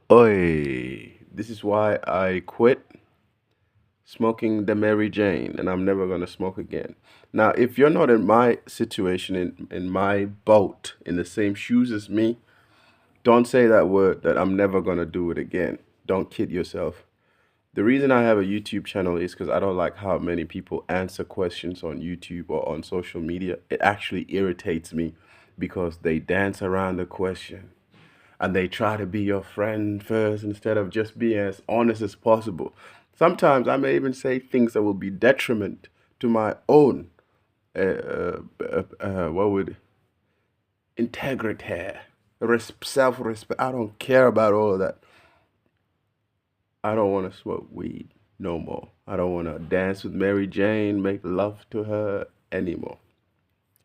Oi, this is why I quit smoking the Mary Jane and I'm never gonna smoke again. Now, if you're not in my situation, in my boat, in the same shoes as me, don't say that word that I'm never gonna do it again. Don't kid yourself. The reason I have a YouTube channel is because I don't like how many people answer questions on YouTube or on social media. It actually irritates me because they dance around the question and they try to be your friend first instead of just being as honest as possible. Sometimes I may even say things that will be detriment to my own what would integrity, self-respect. I don't care about all of that. I don't want to smoke weed no more. I don't want to dance with Mary Jane, make love to her anymore.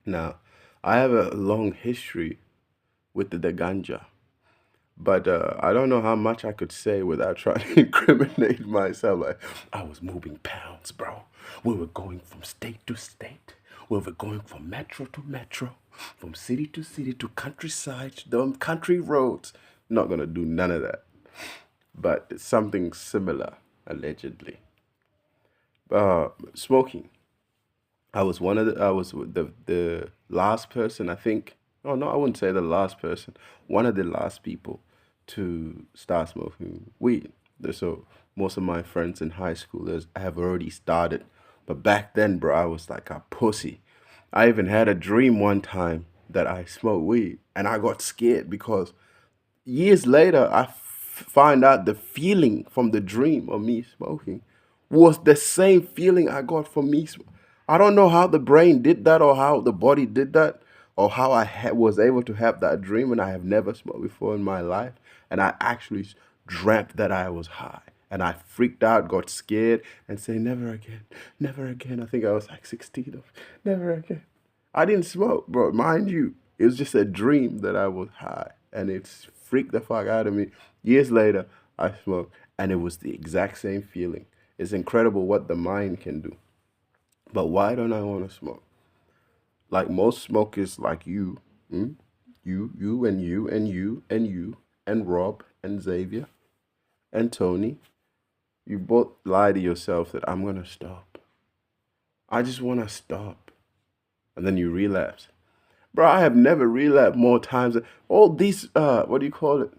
Now, I have a long history with the ganja. But I don't know how much I could say without trying to incriminate myself. Like, I was moving pounds, bro. We were going from state to state. We were going from metro to metro, from city to city to countryside, them country roads. Not gonna do none of that. But it's something similar, allegedly. Smoking. I was the last person, I think. Oh no, I wouldn't say the last person. One of the last people to start smoking weed. So most of my friends in high school have already started. But back then, bro, I was like a pussy. I even had a dream one time that I smoked weed and I got scared because years later I find out the feeling from the dream of me smoking was the same feeling I got from I don't know how the brain did that or how the body did that or how was able to have that dream and I have never smoked before in my life and I actually dreamt that I was high and I freaked out, got scared and say never again, never again. I think I was like 16 of never again. I didn't smoke, bro. Mind you, it was just a dream that I was high, and it's freaked the fuck out of me. Years later, I smoked, and it was the exact same feeling. It's incredible what the mind can do. But why don't I want to smoke? Like most smokers, like you, mm, you, and you, and you, and you, and Rob, and Xavier, and Tony, you both lie to yourself that I'm gonna stop. I just wanna stop, and then you relapse. Bro, I have never relapsed more times. All these, what do you call it?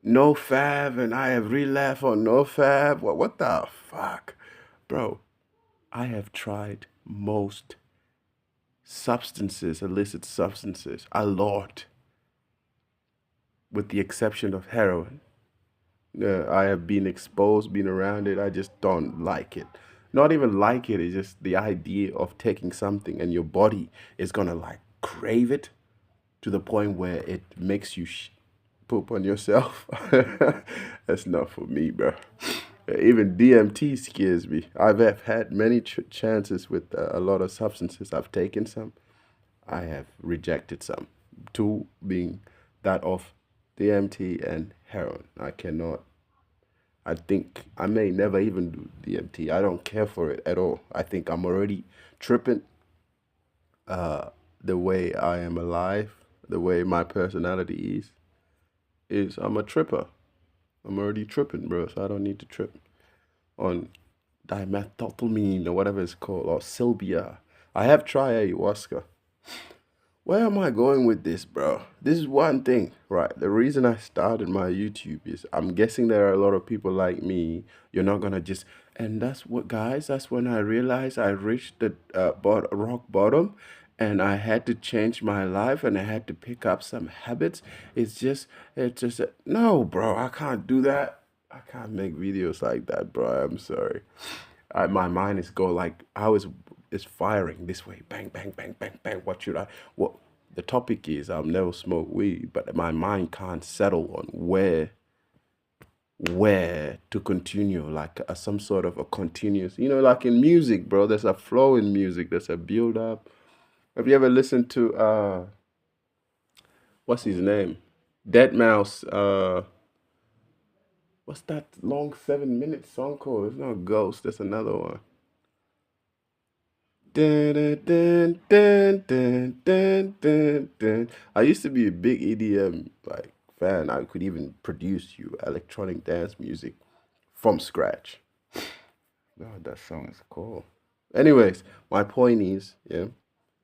No fab, and I have relapsed on no fab. What the fuck? Bro, I have tried most substances, illicit substances, a lot, with the exception of heroin. I have been exposed, been around it. I just don't like it. Not even like it, it's just the idea of taking something and your body is gonna like crave it to the point where it makes you poop on yourself. That's not for me, bro. Even DMT scares me. I've had many chances with a lot of substances. I've taken some. I have rejected some. Two being that of DMT and heroin. I cannot. I think I may never even do DMT. I don't care for it at all. I think I'm already tripping the way I am alive, the way my personality is I'm a tripper. I'm already tripping, bro, so I don't need to trip on dimethylamine or whatever it's called, or Sylvia. I have tried ayahuasca. Where am I going with this, bro? This is one thing, right? The reason I started my YouTube is I'm guessing there are a lot of people like me. You're not gonna just, and that's what, guys, that's when I realized I reached the rock bottom and I had to change my life and I had to pick up some habits. No, bro, I can't do that. I can't make videos like that, bro. I'm sorry. My mind is go like I was is firing this way, bang, bang, bang, bang, bang. What should I? What the topic is? I'll never smoke weed, but my mind can't settle on where to continue, like some sort of a continuous. Like in music, bro. There's a flow in music. There's a build up. Have you ever listened to what's his name? Dead Mouse. What's that long 7 minute song called? It's not Ghost. That's another one. Dun, dun, dun, dun, dun, dun, dun, dun. I used to be a big EDM like fan. I could even produce you electronic dance music from scratch. God, that song is cool. Anyways, my point is, yeah,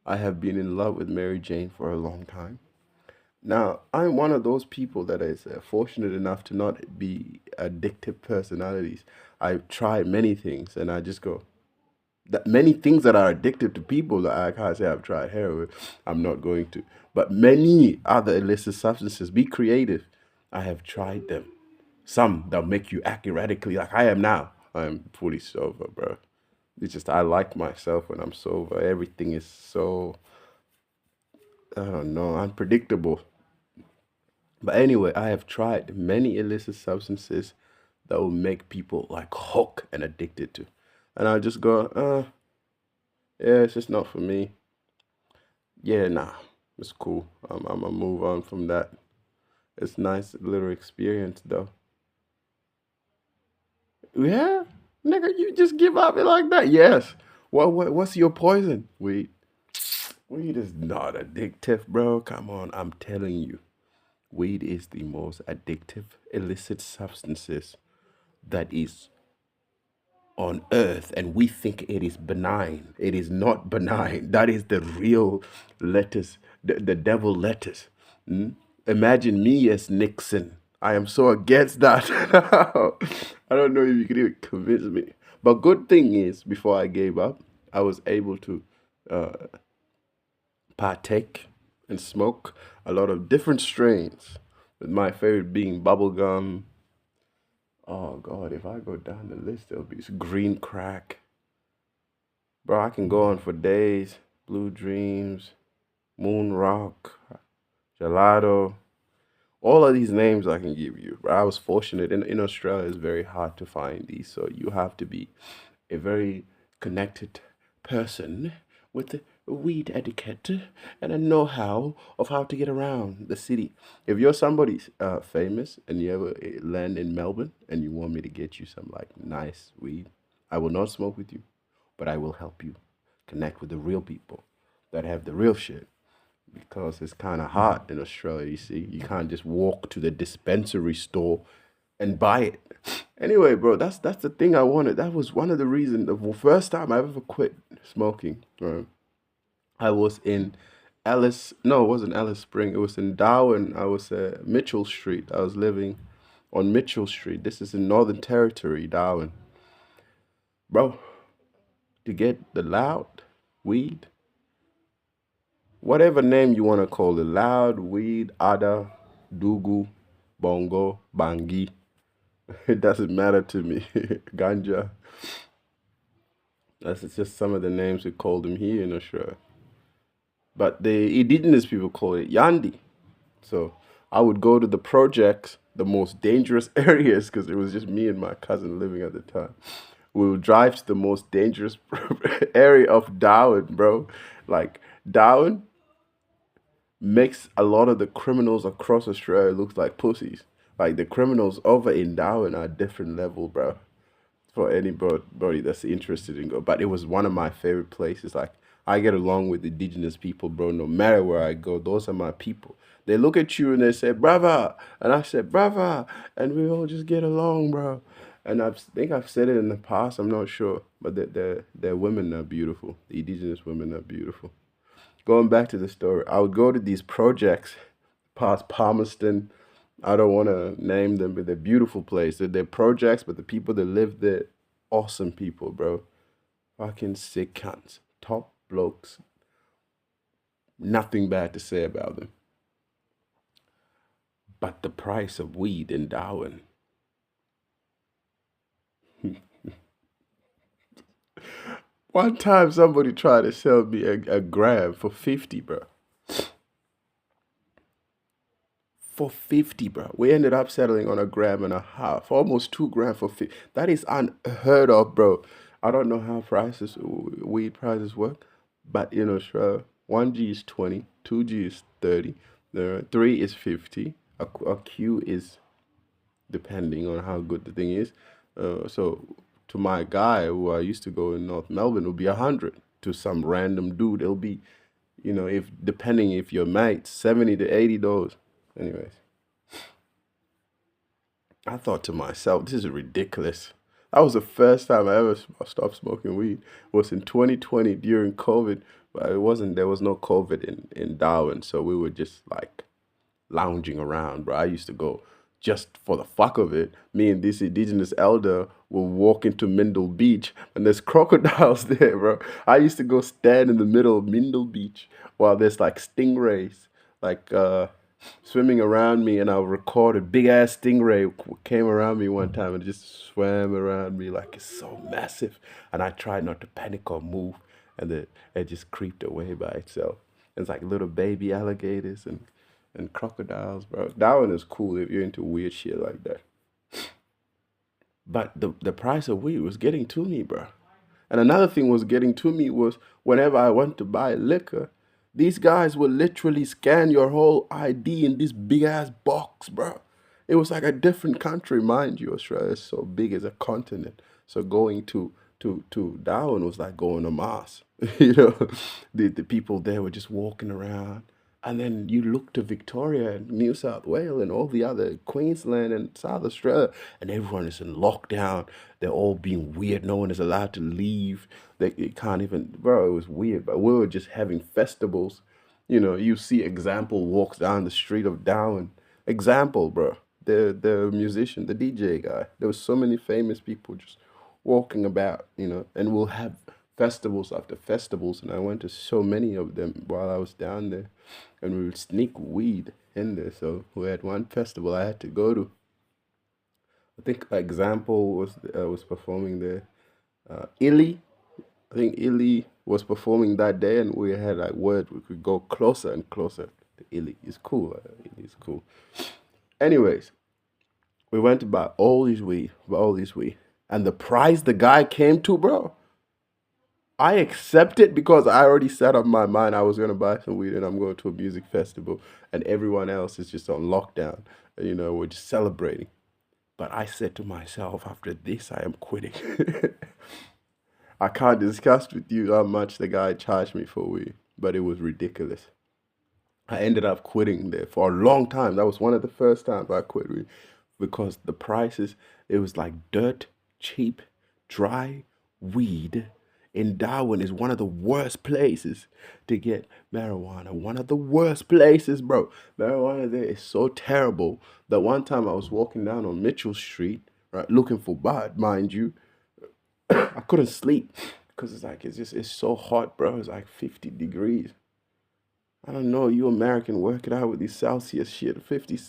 I have been in love with Mary Jane for a long time. Now, I'm one of those people that is fortunate enough to not be addictive personalities. I've tried many things and I just go, that many things that are addictive to people, like, I can't say I've tried heroin, I'm not going to. But many other illicit substances, be creative. I have tried them. Some that make you act erratically like I am now. I'm fully sober, bro. It's just I like myself when I'm sober. Everything is so, I don't know, unpredictable. But anyway, I have tried many illicit substances that will make people like hook and addicted to. And I just go, yeah, it's just not for me. Yeah, nah, it's cool. I'm gonna move on from that. It's nice little experience though. Yeah, nigga, you just give up it like that? Yes. What's your poison? Weed is not addictive, bro. Come on, I'm telling you. Weed is the most addictive illicit substances that is on earth, and we think it is benign. It is not benign. That is the real lettuce, the devil lettuce. Mm? Imagine me as Nixon. I am so against that. I don't know if you can even convince me. But good thing is, before I gave up, I was able to uh, partake and smoke a lot of different strains. With my favorite being bubblegum. Oh God, if I go down the list, there'll be green crack. Bro, I can go on for days. Blue Dreams, Moon Rock, Gelato. All of these names I can give you. Bro, I was fortunate. In Australia, it's very hard to find these. So you have to be a very connected person with a weed etiquette and a know-how of how to get around the city. If you're somebody famous and you ever land in Melbourne and you want me to get you some like nice weed, I will not smoke with you, but I will help you connect with the real people that have the real shit. Because it's kind of hard in Australia, you see. You can't just walk to the dispensary store and buy it. Anyway, bro, that's the thing I wanted. That was one of the reasons. The first time I ever quit smoking, I was in Alice. No, it wasn't Alice Spring. It was in Darwin. I was Mitchell Street. I was living on Mitchell Street. This is in Northern Territory, Darwin, bro. To get the loud weed, whatever name you want to call it, loud weed, ada, dugu, bongo, bangi. It doesn't matter to me. Ganja. That's just some of the names we call them here in Australia. But the indigenous people call it yandi. So I would go to the projects, the most dangerous areas, because it was just me and my cousin living at the time. We would drive to the most dangerous area of Darwin, bro. Like Darwin makes a lot of the criminals across Australia look like pussies. Like the criminals over in Darwin are a different level, bro. For anybody that's interested in go. But it was one of my favorite places. Like I get along with indigenous people, bro. No matter where I go, those are my people. They look at you and they say, "Brava," and I said, "Brava," and we all just get along, bro. And think I've said it in the past. I'm not sure, but their women are beautiful. The indigenous women are beautiful. Going back to the story, I would go to these projects past Palmerston. I don't want to name them, but they're beautiful places. They're projects, but the people that live there, awesome people, bro. Fucking sick cunts. Top blokes. Nothing bad to say about them. But the price of weed in Darwin. One time somebody tried to sell me a gram for 50, bro. For 50, bro. We ended up settling on a gram and a half, almost 2 grams for 50. That is unheard of, bro. I don't know how weed prices work, but you know, sure, 1G is 20, 2G is 30, 3 is 50, a Q is depending on how good the thing is. So to my guy who I used to go in North Melbourne, it would be 100. To some random dude, it'll be, if depending if you're mate, $70 to $80. Anyways, I thought to myself, this is ridiculous. That was the first time I ever stopped smoking weed. It was in 2020 during COVID, but it wasn't. There was no COVID in Darwin, so we were just like lounging around, bro. I used to go just for the fuck of it. Me and this indigenous elder will walk into Mindle Beach, and there's crocodiles there, bro. I used to go stand in the middle of Mindle Beach while there's like stingrays, like swimming around me, and I recorded big ass stingray came around me one time and just swam around me like it's so massive, and I tried not to panic or move, and it just creeped away by itself. It's like little baby alligators and crocodiles, bro. Darwin is cool if you're into weird shit like that. But the price of weed was getting to me, bro. And another thing was getting to me was whenever I went to buy liquor, these guys would literally scan your whole ID in this big ass box, bro. It was like a different country, mind you. Australia is so big as a continent. So going to Darwin was like going to Mars. you know, the people there were just walking around. And then you look to Victoria and New South Wales and all the other Queensland and South Australia, and everyone is in lockdown. They're all being weird. No one is allowed to leave. They can't even, bro, it was weird. But we were just having festivals. You see Example walks down the street of Darwin. Example, bro. The musician, the DJ guy. There was so many famous people just walking about, and we'll have festivals after festivals, and I went to so many of them while I was down there, and we would sneak weed in there. So we had one festival I had to go to. I think Example was performing there. Illy, I think Illy was performing that day, and we had like word we could go closer and closer to Illy. It's cool. Illy is cool. Anyways, we went to buy all these weed, and the price the guy came to, bro. I accept it because I already set up my mind I was gonna buy some weed and I'm going to a music festival, and everyone else is just on lockdown. We're just celebrating. But I said to myself, after this, I am quitting. I can't discuss with you how much the guy charged me for weed, but it was ridiculous. I ended up quitting there for a long time. That was one of the first times I quit weed because the prices, it was like dirt cheap, dry weed in Darwin is one of the worst places to get marijuana. One of the worst places, bro. Marijuana there is so terrible that one time I was walking down on Mitchell Street, right, looking for bud, mind you. I couldn't sleep because it's so hot, bro. It's like 50 degrees. I don't know, you American work it out with these Celsius shit. 50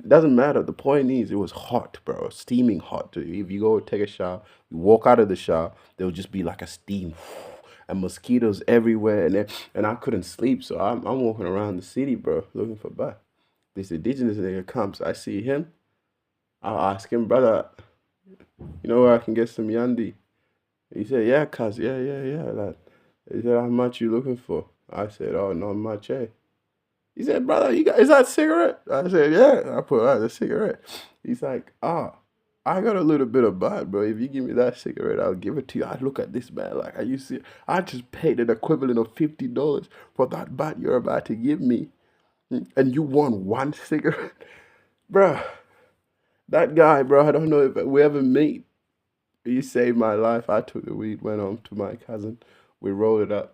doesn't matter. The point is, it was hot, bro. Steaming hot. If you go take a shower, you walk out of the shower, there'll just be like a steam and mosquitoes everywhere. And I couldn't sleep. So I'm walking around the city, bro, looking for bud. This indigenous nigga comes. I see him. I'll ask him, brother, you know where I can get some yandi? He said, yeah, cuz, yeah. Like, he said, how much you looking for? I said, oh, not much, eh? He said, brother, is that a cigarette? I said, yeah. I put out the cigarette. He's like, I got a little bit of bud, bro. If you give me that cigarette, I'll give it to you. I look at this man like, are you serious? I just paid an equivalent of $50 for that bud you're about to give me. And you want one cigarette? Bro, that guy, bro, I don't know if we ever meet. He saved my life. I took the weed, went home to my cousin. We rolled it up.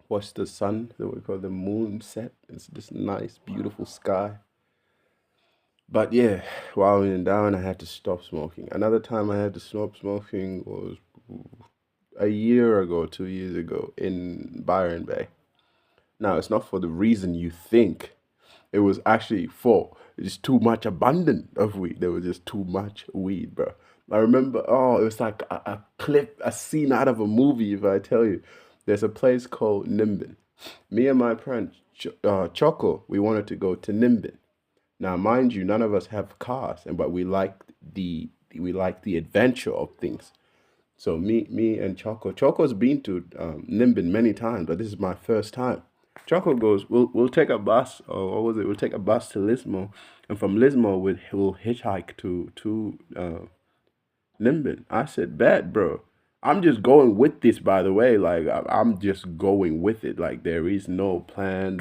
Watch the sun, that we call the moon set. It's this nice, beautiful sky. But yeah, while we were down, I had to stop smoking. Another time I had to stop smoking was a year ago, 2 years ago in Byron Bay. Now, it's not for the reason you think. It was actually for just too much abundance of weed. There was just too much weed, bro. I remember, it was like a clip, a scene out of a movie, if I tell you. There's a place called Nimbin. Me and my friend Choco, we wanted to go to Nimbin. Now, mind you, none of us have cars, but we like the adventure of things. So me and Choco's been to Nimbin many times, but this is my first time. Choco goes, we'll take a bus, or what was it? We'll take a bus to Lismore, and from Lismore we'll hitchhike to Nimbin. I said, bad, bro. I'm just going with this, by the way. Like, I'm just going with it. Like, there is no plan.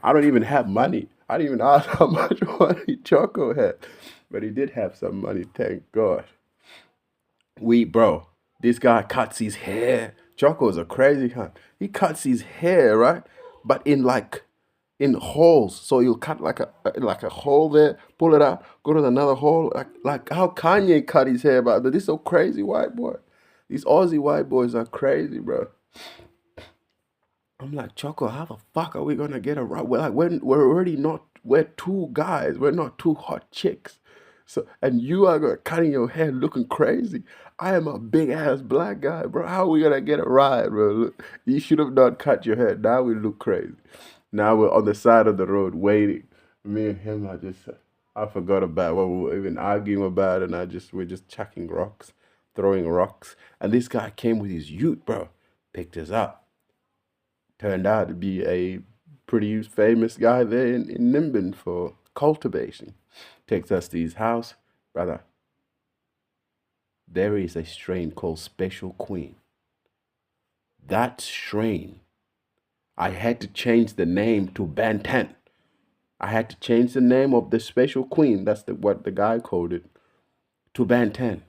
I don't even have money. I didn't even ask how much money Choco had. But he did have some money, thank God. Bro, this guy cuts his hair. Choco's a crazy cunt. He cuts his hair, right? But in holes. So you'll cut like a hole there, pull it out, go to another hole. Like how Kanye cut his hair, but this so crazy white boy. These Aussie white boys are crazy, bro. I'm like, Choco, how the fuck are we gonna get around? We're already not, we're two guys, we're not two hot chicks. So, and you are cutting your hair looking crazy. I am a big ass black guy, bro. How are we gonna get a ride, bro? Look, you should have not cut your hair. Now we look crazy. Now we're on the side of the road waiting. Me and him, I forgot about what we were even arguing about, and we're just chucking rocks, throwing rocks. And this guy came with his ute, bro, picked us up. Turned out to be a pretty famous guy there in Nimbin for cultivation. Takes us to his house. Brother, there is a strain called Special Queen. That strain, I had to change the name to Bantan. I had to change the name of the Special Queen, that's what the guy called it, to Bantan.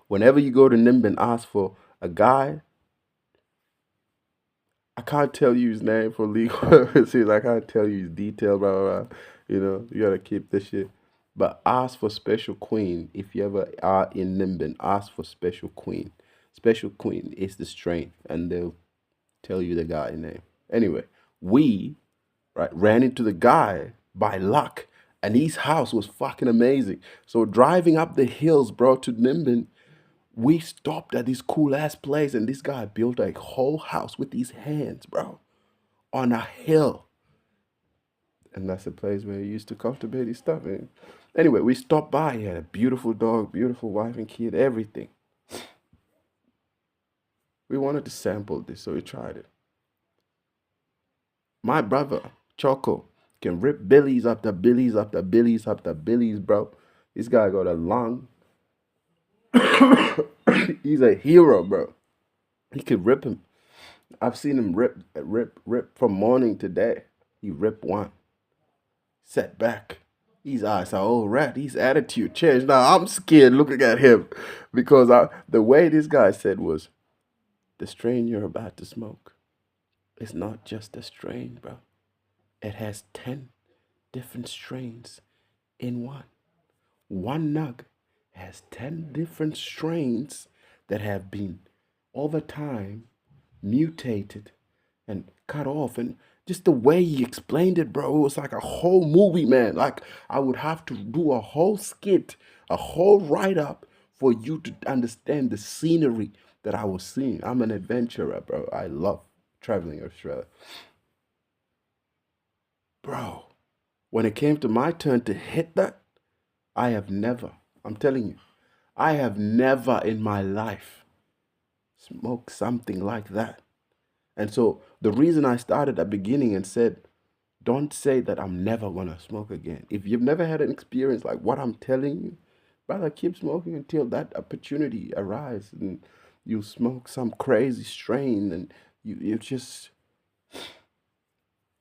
Whenever you go to Nimbin, ask for a guy. I can't tell you his name for legal purposes. I can't tell you his details, blah, blah, blah. You gotta keep this shit. But ask for Special Queen. If you ever are in Nimbin, ask for Special Queen. Special Queen is the strain, and they'll tell you the guy name. Anyway, we ran into the guy by luck, and his house was fucking amazing. So driving up the hills, bro, to Nimbin, we stopped at this cool ass place, and this guy built a whole house with his hands, bro, on a hill. And that's the place where he used to cultivate his stuff. And anyway, we stopped by. He had a beautiful dog, beautiful wife and kid, everything. We wanted to sample this, so we tried it. My brother, Choco, can rip billies up the billies up the billies up the billies, bro. This guy got a lung. He's a hero, bro. He could rip him. I've seen him rip from morning to day. He ripped one. Sat back. His eyes are all red. His attitude changed. Now I'm scared looking at him because the way this guy said was, the strain you're about to smoke is not just a strain, bro. It has 10 different strains in one. One nug has 10 different strains that have been over time mutated and cut off. And just the way he explained it, bro, it was like a whole movie, man. Like I would have to do a whole skit, a whole write-up for you to understand the scenery that I was seeing. I'm an adventurer, bro. I love traveling Australia. Bro, when it came to my turn to hit that, I'm telling you, I have never in my life smoked something like that. And so the reason I started at the beginning and said, don't say that I'm never gonna smoke again. If you've never had an experience like what I'm telling you, brother, keep smoking until that opportunity arises and you smoke some crazy strain and you just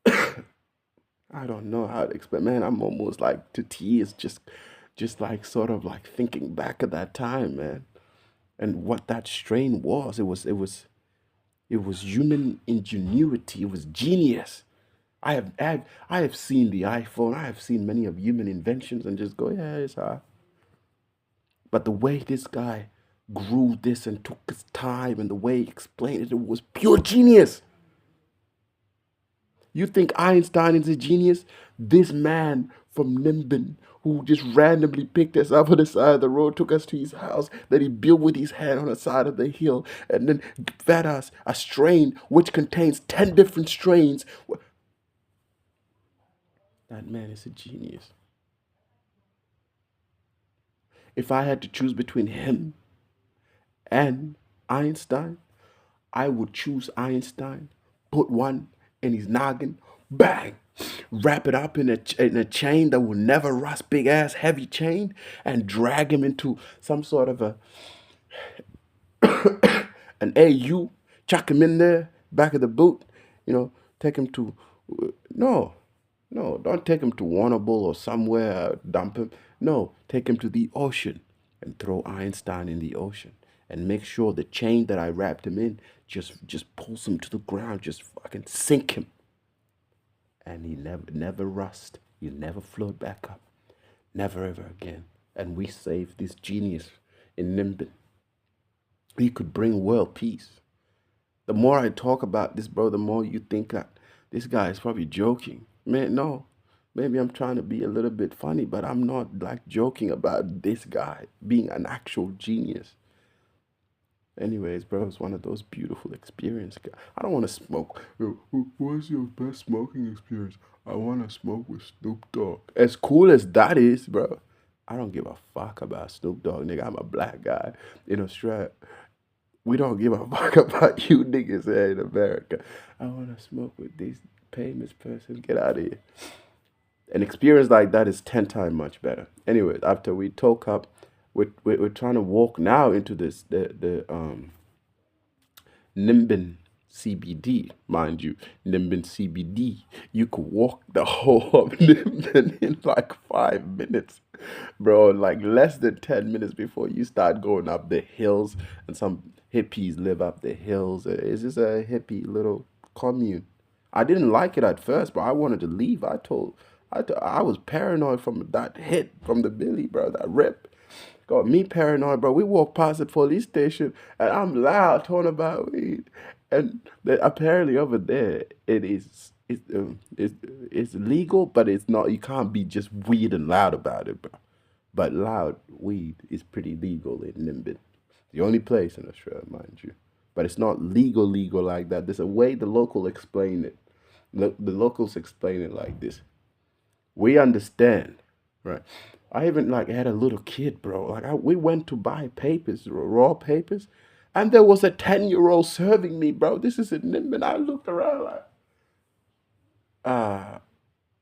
I don't know how to explain. Man, I'm almost like to tears just like sort of like thinking back at that time, man. And what that strain was. It was human ingenuity. It was genius. I have seen the iPhone. I have seen many of human inventions and just go, yeah, it's hard. But the way this guy grew this and took his time and the way he explained it was pure genius. You think Einstein is a genius? This man from Nimbin who just randomly picked us up on the side of the road, took us to his house that he built with his hand on the side of the hill, and then fed us a strain which contains 10 different strains. That man is a genius. If I had to choose between him and Einstein, I would choose Einstein, put one in his noggin, bang, wrap it up in a chain that will never rust, big ass heavy chain, and drag him into some sort of an AU, chuck him in there, back of the boot, take him to, no, don't take him to Warrnambool or somewhere, dump him. No, take him to the ocean and throw Einstein in the ocean and make sure the chain that I wrapped him in just pulls him to the ground, just fucking sink him. And he never rust. He never float back up. Never ever again. And we saved this genius in Nimbin. He could bring world peace. The more I talk about this, bro, the more you think that this guy is probably joking. Man, no. Maybe I'm trying to be a little bit funny, but I'm not like joking about this guy being an actual genius. Anyways, bro, it's one of those beautiful experiences. I don't want to smoke. Yo, what's your best smoking experience? I want to smoke with Snoop Dogg. As cool as that is, bro, I don't give a fuck about Snoop Dogg, nigga. I'm a black guy in Australia. We don't give a fuck about you niggas here in America. I want to smoke with this famous person. Get out of here. An experience like that is 10 times much better. Anyway, after we talk up, we're trying to walk now into this the Nimbin CBD, mind you, Nimbin CBD. You could walk the whole of Nimbin in like 5 minutes, bro. Like less than 10 minutes before you start going up the hills, and some hippies live up the hills. It's just a hippie little commune. I didn't like it at first, but I wanted to leave. I was paranoid from that hit from the Billy, bro. That rip got me paranoid, bro. We walked past the police station, and I'm loud talking about weed, and apparently over there it's legal, but it's not. You can't be just weird and loud about it, bro. But loud weed is pretty legal in Nimbin, the only place in Australia, mind you. But it's not legal like that. There's a way the local explain it. The locals explain it like this. We understand, right? I even like had a little kid, bro. Like we went to buy papers, raw papers, and there was a 10-year-old serving me, bro. This is in Nimbin. I looked around like, uh,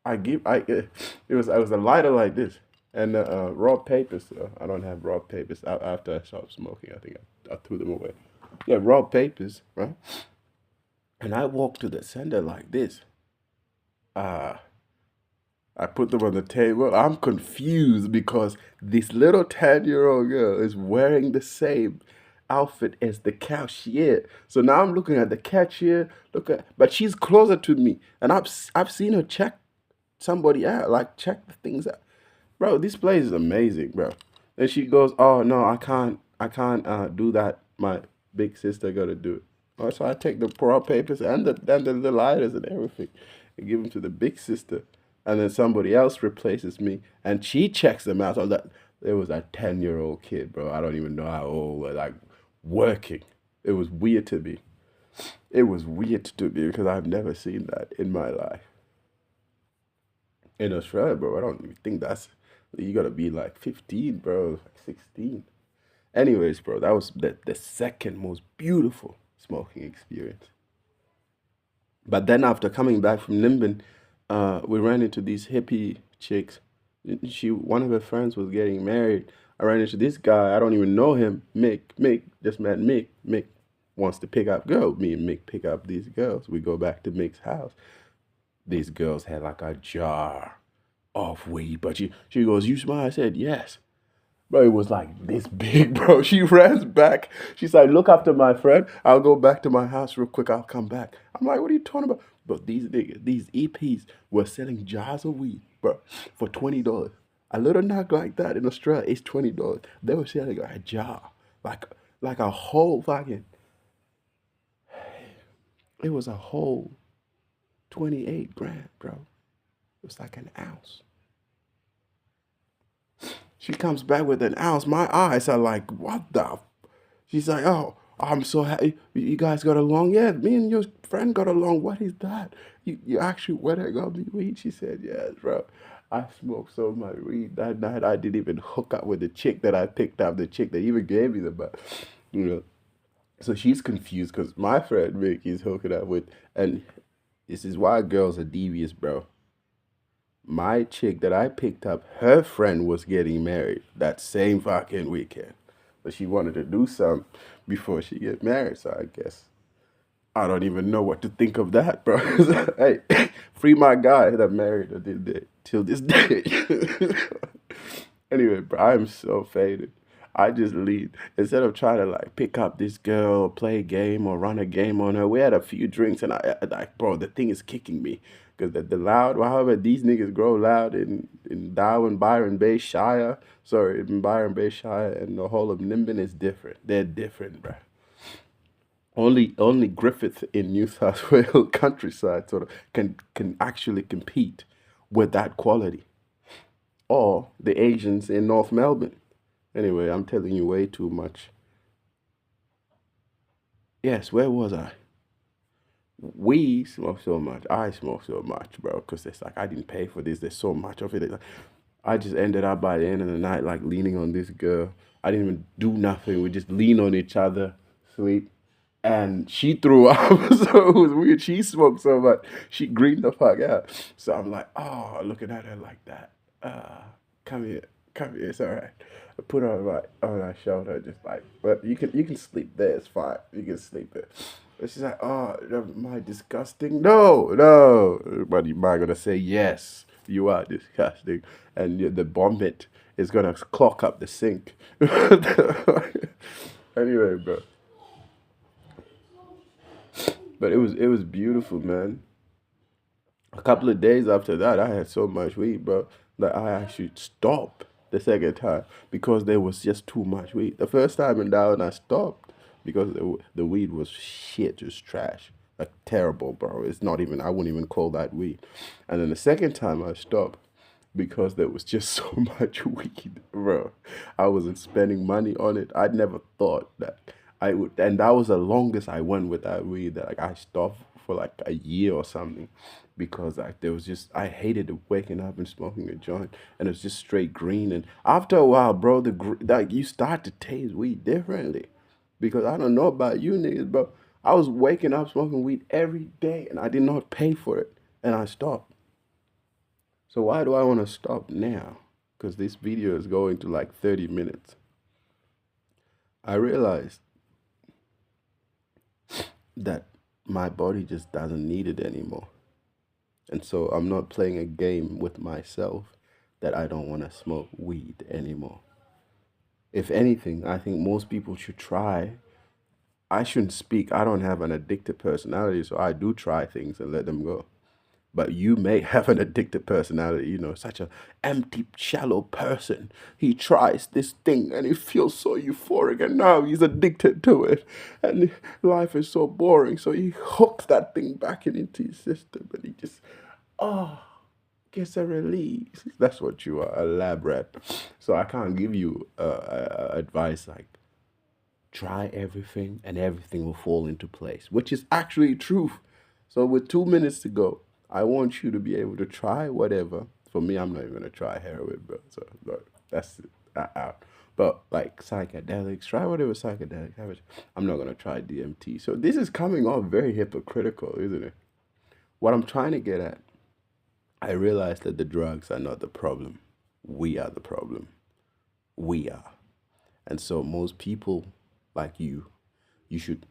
it was a lighter like this, and raw papers. I don't have raw papers. After I stopped smoking, I think I threw them away. Yeah, raw papers, right? And I walked to the center like this. Uh, I put them on the table. I'm confused because this little 10-year-old girl is wearing the same outfit as the cashier. So now I'm looking at the cashier, but she's closer to me, and I've seen her check somebody out, like check the things out. Bro, this place is amazing, bro. And she goes, "Oh no, I can't do that. My big sister got to do it." Oh, so I take the raw papers and the lighters and everything and give them to the big sister. And then somebody else replaces me and she checks them out. So that there was a 10-year-old kid, bro. I don't even know how old, like working. It was weird to me. It was weird to me because I've never seen that in my life. In Australia, bro, I don't even think that's, you gotta be like 15, bro, like 16. Anyways, bro, that was the second most beautiful smoking experience. But then after coming back from Nimbin, we ran into these hippie chicks. One of her friends was getting married. I ran into this guy. I don't even know him. Mick, just met Mick. Mick wants to pick up girls. Me and Mick pick up these girls. We go back to Mick's house. These girls had like a jar of weed, but she goes, "You smile?" I said, "Yes." Bro, it was like this big, bro. She runs back. She's like, "Look after my friend. I'll go back to my house real quick. I'll come back." I'm like, "What are you talking about?" But these niggas, these EPs were selling jars of weed, bro, for $20. A little knock like that in Australia is $20. They were selling a jar, like a whole fucking. It was a whole 28 grand, bro. It was like an ounce. She comes back with an ounce. My eyes are like, what the? She's like, "Oh, I'm so happy. You guys got along?" "Yeah, me and your friend got along." "What is that? You actually went and got me weed?" She said, "Yes, bro. I smoked so much weed that night. I didn't even hook up with the chick that I picked up, the chick that even gave me the butt." You know. So she's confused because my friend Rick is hooking up with, and this is why girls are devious, bro. My chick that I picked up, her friend was getting married that same fucking weekend. But she wanted to do something before she get married, so I guess I don't even know what to think of that, bro. Hey, free my guy that married her till this day. Anyway, bro, I'm so faded. I just leave instead of trying to like pick up this girl, or play a game, or run a game on her. We had a few drinks, and I like, bro, the thing is kicking me because the loud. However, these niggas grow loud in Darwin, Byron Bay, Shire. Sorry, in Byron Bay, Shire, and the whole of Nimbin is different. They're different, bro. Only Griffith in New South Wales countryside sort of can actually compete with that quality, or the Asians in North Melbourne. Anyway, I'm telling you way too much. Yes, where was I? We smoke so much. I smoke so much, bro, because it's like I didn't pay for this. There's so much of it. I just ended up by the end of the night like leaning on this girl. I didn't even do nothing. We just lean on each other, sleep. And she threw up, so it was weird. She smoked so much, she greened the fuck out. So I'm like, oh, looking at her like that. Uh, come here, come here. It's all right. I put her on my shoulder, just like, but you can sleep there. It's fine. You can sleep there. And she's like, oh, am I disgusting? No, no. But you might gonna say yes. You are disgusting, and the vomit is gonna clog up the sink. Anyway, bro. But it was beautiful, man. A couple of days after that, I had so much weed, bro, that I actually stopped the second time because there was just too much weed. The first time in Darwin, I stopped because the weed was shit, just trash, like terrible, bro. It's not even, I wouldn't even call that weed. And then the second time, I stopped because there was just so much weed, bro. I wasn't spending money on it. I'd never thought that I would, and that was the longest I went without weed. That like I stopped for like a year or something, because like there was just I hated waking up and smoking a joint, and it was just straight green. And after a while, bro, like you start to taste weed differently, because I don't know about you niggas, but I was waking up smoking weed every day, and I did not pay for it, and I stopped. So why do I want to stop now? Because this video is going to like 30 minutes. I realized that my body just doesn't need it anymore. And so I'm not playing a game with myself that I don't want to smoke weed anymore. If anything, I think most people should try. I shouldn't speak. I don't have an addicted personality, so I do try things and let them go. But you may have an addicted personality, such a empty, shallow person. He tries this thing and he feels so euphoric, and now he's addicted to it. And life is so boring, so he hooks that thing back into his system, and he just, oh, gets a release. That's what you are, a lab rat. So I can't give you advice like, try everything and everything will fall into place, which is actually truth. So with 2 minutes to go, I want you to be able to try whatever. For me, I'm not even gonna try heroin, bro. So look, that's it. Out. But like psychedelics, try whatever psychedelic. I'm not gonna try DMT. So this is coming off very hypocritical, isn't it? What I'm trying to get at, I realize that the drugs are not the problem. We are the problem. We are. And so most people like you should,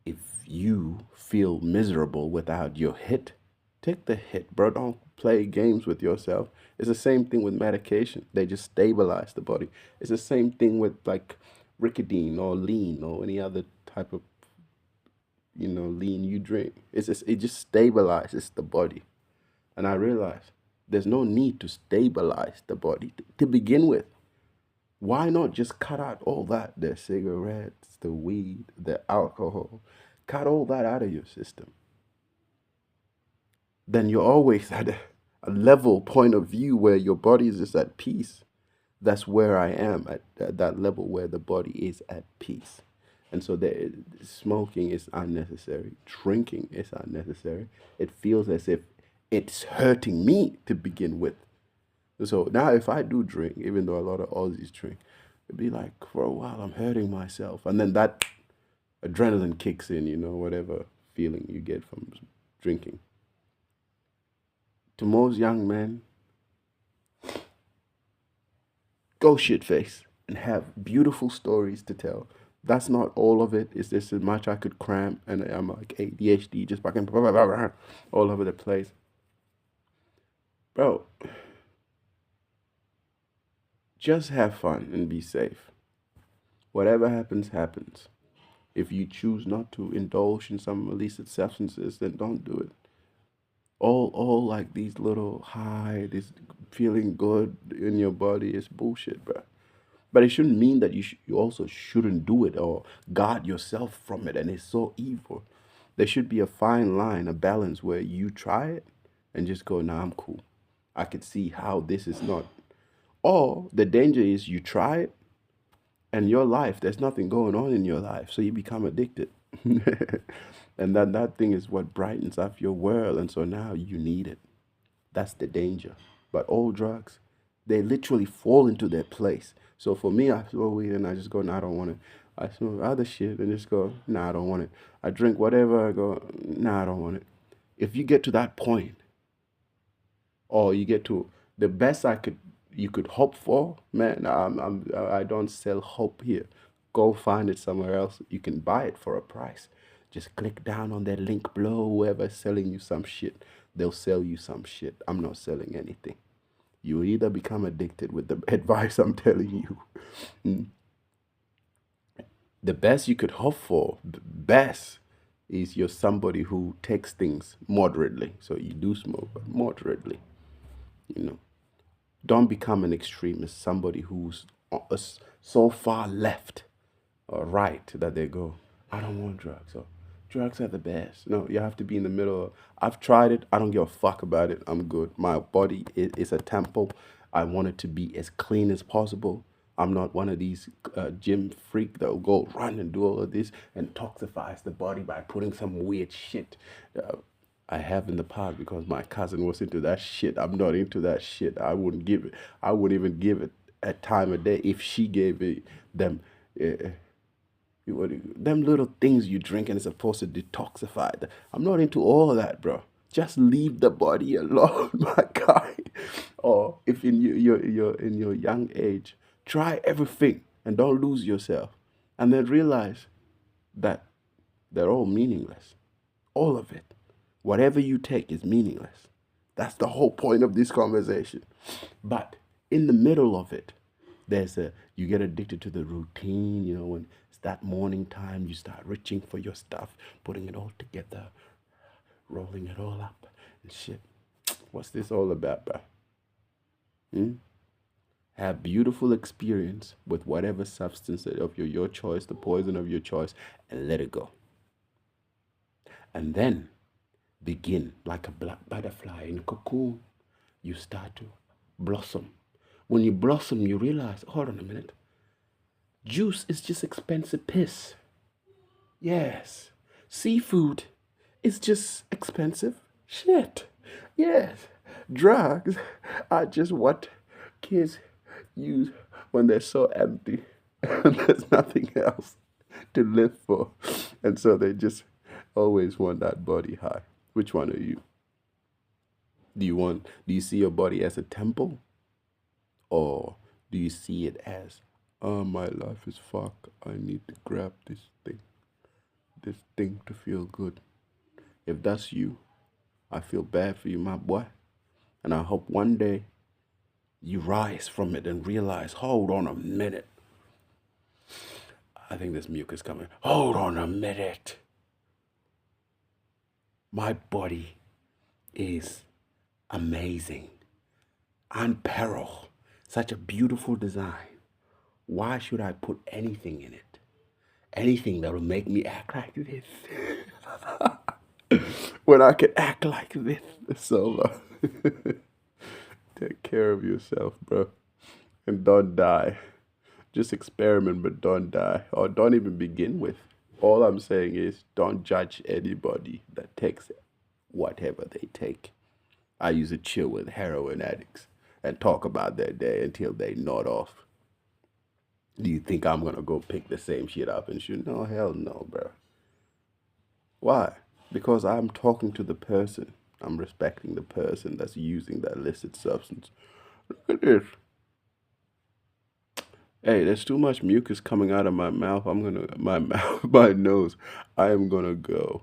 if you feel miserable without your hit, take the hit, bro. Don't play games with yourself. It's the same thing with medication. They just stabilize the body. It's the same thing with like Ricodine or lean or any other type of lean you drink. It just stabilizes the body. And I realized there's no need to stabilize the body to begin with. Why not just cut out all that? The cigarettes, the weed, the alcohol. Cut all that out of your system. Then you're always at a level point of view where your body is just at peace. That's where I am at that level where the body is at peace. And so smoking is unnecessary. Drinking is unnecessary. It feels as if it's hurting me to begin with. So now if I do drink, even though a lot of Aussies drink, it'd be like for a while I'm hurting myself. And then that adrenaline kicks in, whatever feeling you get from drinking. To most young men, go shit face and have beautiful stories to tell. That's not all of it. It's just as much I could cram, and I'm like ADHD, just fucking all over the place. Bro, Just have fun and be safe. Whatever happens, happens. If you choose not to indulge in some illicit substances, then don't do it. All like these little high, this feeling good in your body is bullshit, bro. But it shouldn't mean that you also shouldn't do it or guard yourself from it, and it's so evil. There should be a fine line, a balance where you try it and just go, nah, I'm cool. I could see how this is not. Or the danger is you try it and your life, there's nothing going on in your life, so you become addicted. And that thing is what brightens up your world, and so now you need it. That's the danger. But all drugs, they literally fall into their place. So for me, I smoke weed and I just go, nah, I don't want it. I smoke other shit and just go, nah, I don't want it. I drink whatever, I go, nah, I don't want it. If you get to that point, or you get to the best you could hope for, man, I don't sell hope here. Go find it somewhere else. You can buy it for a price. Just click down on that link below. Whoever's selling you some shit, they'll sell you some shit. I'm not selling anything. You will either become addicted with the advice I'm telling you. Mm. The best you could hope for, the best, is you're somebody who takes things moderately. So you do smoke, but moderately. You know, don't become an extremist, somebody who's so far left or right that they go, I don't want drugs. Or drugs are the best. No, you have to be in the middle. I've tried it. I don't give a fuck about it. I'm good. My body is a temple. I want it to be as clean as possible. I'm not one of these gym freak that will go run and do all of this and toxifies the body by putting some weird shit. I have in the past because my cousin was into that shit. I'm not into that shit. I wouldn't give it. I wouldn't even give it a time of day if she gave it them. Uh, them little things you drink and it's supposed to detoxify. I'm not into all of that, bro. Just leave the body alone, my guy. Or if in your in your young age, try everything and don't lose yourself, and then realize that they're all meaningless. All of it. Whatever you take is meaningless. That's the whole point of this conversation. But in the middle of it, you get addicted to the routine, when it's that morning time, you start reaching for your stuff, putting it all together, rolling it all up and shit. What's this all about, bro? Hmm? Have beautiful experience with whatever substance of your choice, the poison of your choice, and let it go. And then begin like a black butterfly in a cocoon. You start to blossom. When you blossom, you realize, hold on a minute, juice is just expensive piss. Yes. Seafood is just expensive shit. Yes. Drugs are just what kids use when they're so empty and there's nothing else to live for. And so they just always want that body high. Which one are you? Do you see your body as a temple? Or do you see it as, oh, my life is fuck. I need to grab this thing to feel good. If that's you, I feel bad for you, my boy. And I hope one day you rise from it and realize, hold on a minute. I think this mucus coming. Hold on a minute. My body is amazing, unparalleled, such a beautiful design. Why should I put anything in it? Anything that will make me act like this? When I can act like this solo. Take care of yourself, bro. And don't die. Just experiment, but don't die. Or don't even begin with. All I'm saying is don't judge anybody that takes whatever they take. I used to chill with heroin addicts and talk about their day until they nod off. Do you think I'm gonna go pick the same shit up and shoot? No, hell no, bro. Why? Because I'm talking to the person. I'm respecting the person that's using that illicit substance. Look at this. Hey, there's too much mucus coming out of my mouth. My mouth, my nose. I am gonna go.